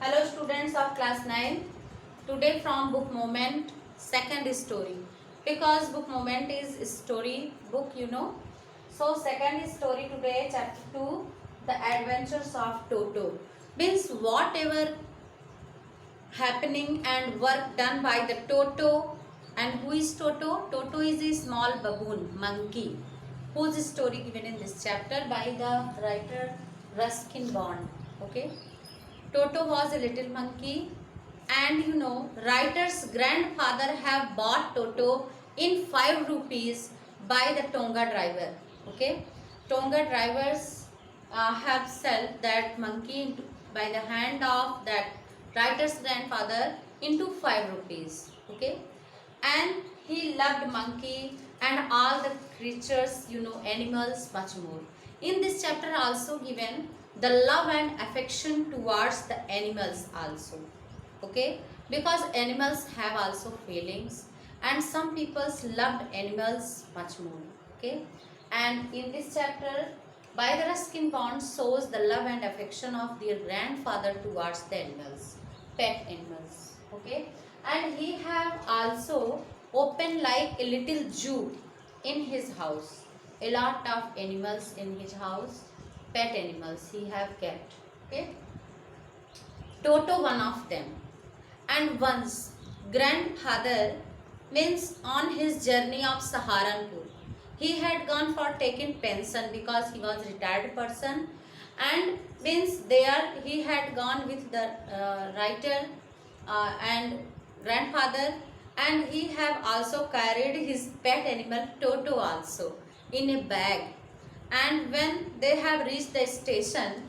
Hello students of class 9. Today from book moment second story, because book moment is story book, So second story today, chapter 2, the adventures of Toto. Means whatever happening and work done by the Toto. And who is Toto? Toto is a small baboon, monkey, whose story given in this chapter by the writer Ruskin Bond. Okay. Toto was a little monkey, and writer's grandfather have bought Toto in 5 rupees by the Tonga driver. Okay, Tonga drivers have sold that monkey by the hand of that writer's grandfather into 5 rupees. Okay, and he loved monkey and all the creatures, animals much more. In this chapter also given the love and affection towards the animals also. Okay, because animals have also feelings, and some people loved animals much more. Okay, and in this chapter by the Ruskin Bond shows the love and affection of their grandfather towards the animals, pet animals. Okay, and he have also opened like a little zoo in his house. A lot of animals in his house, pet animals he have kept. Okay, Toto one of them. And once grandfather means on his journey of Saharanpur, he had gone for taking pension because he was retired person, and means there he had gone with the writer and grandfather, and he have also carried his pet animal Toto also in a bag. And when they have reached the station,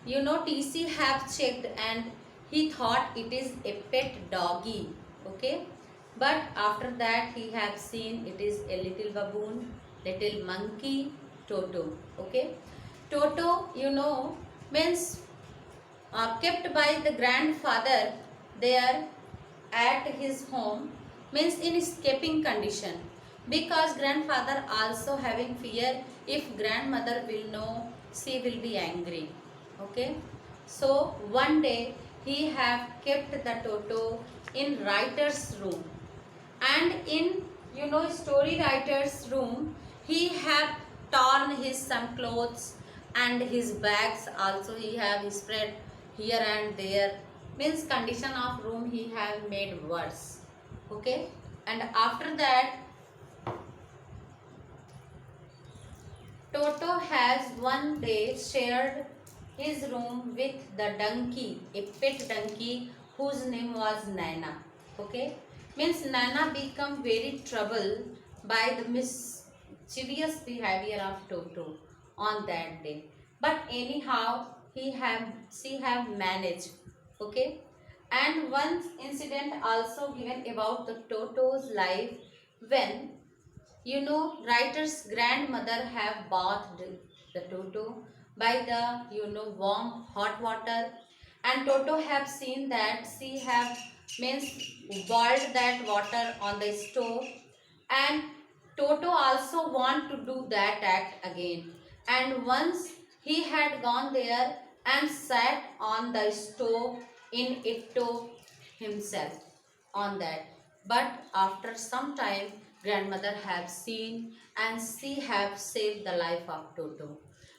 TC have checked and he thought it is a pet doggy. Okay, but after that he have seen it is a little baboon, little monkey, Toto. Okay, Toto, means kept by the grandfather there at his home, means in escaping condition, because grandfather also having fear if grandmother will know, she will be angry. Okay, so one day he have kept the Toto in writer's room, and in story writer's room he have torn his some clothes, and his bags also he have spread here and there, means condition of room he have made worse. Okay, and after that Toto has one day shared his room with the donkey, a pet donkey whose name was Naina. Okay, means Naina become very troubled by the mischievous behavior of Toto on that day. But anyhow, she have managed. Okay, and one incident also given about the Toto's life when writer's grandmother have bathed the Toto by the warm hot water, and Toto have seen that she have means boiled that water on the stove, and Toto also want to do that act again. And once he had gone there and sat on the stove in Itto himself on that. But after some time, grandmother have seen and she have saved the life of Toto.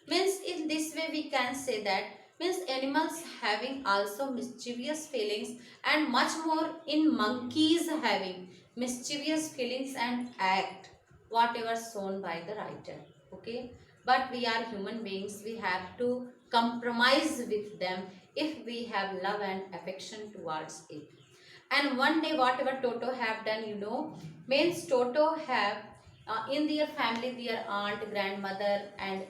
Means in this way we can say that means animals having also mischievous feelings, and much more in monkeys having mischievous feelings and act whatever shown by the writer. Okay, but we are human beings, we have to compromise with them if we have love and affection towards it. And one day whatever Toto have done, means Toto have in their family, their aunt, grandmother, and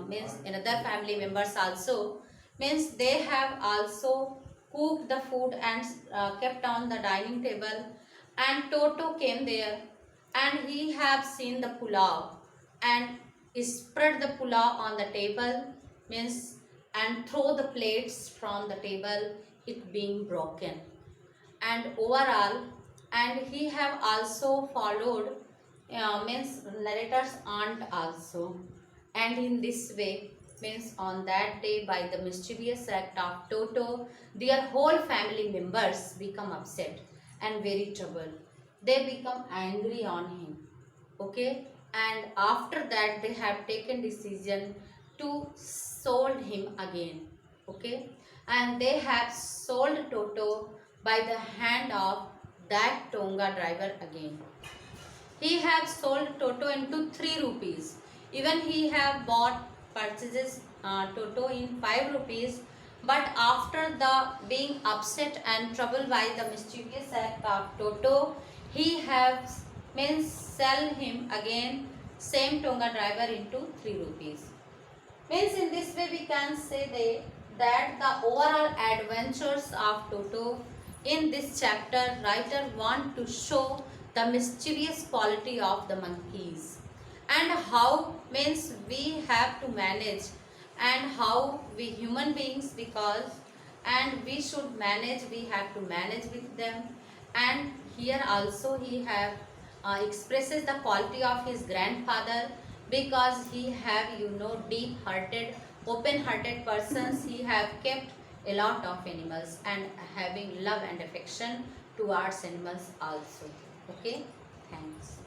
means another family members also, means they have also cooked the food and kept on the dining table, and Toto came there and he have seen the pulao and spread the pulao on the table, means and throw the plates from the table, it being broken. And overall, and he have also followed means narrator's aunt also, and in this way means on that day by the mischievous act of Toto, their whole family members become upset and very troubled. They become angry on him. Okay, and after that they have taken decision to sold him again. Okay, and they have sold Toto by the hand of that Tonga driver again. He have sold Toto into 3 rupees. Even he have bought purchases Toto in 5 rupees. But after the being upset and troubled by the mischievous act of Toto, he have means sell him again same Tonga driver into 3 rupees. Means in this way we can say that the overall adventures of Toto in this chapter writer want to show the mischievous quality of the monkeys and how means we have to manage and how we human beings because and we should manage, we have to manage with them. And here also he have expresses the quality of his grandfather because he have deep hearted, open hearted persons. He have kept a lot of animals and having love and affection towards animals also. Okay, thanks.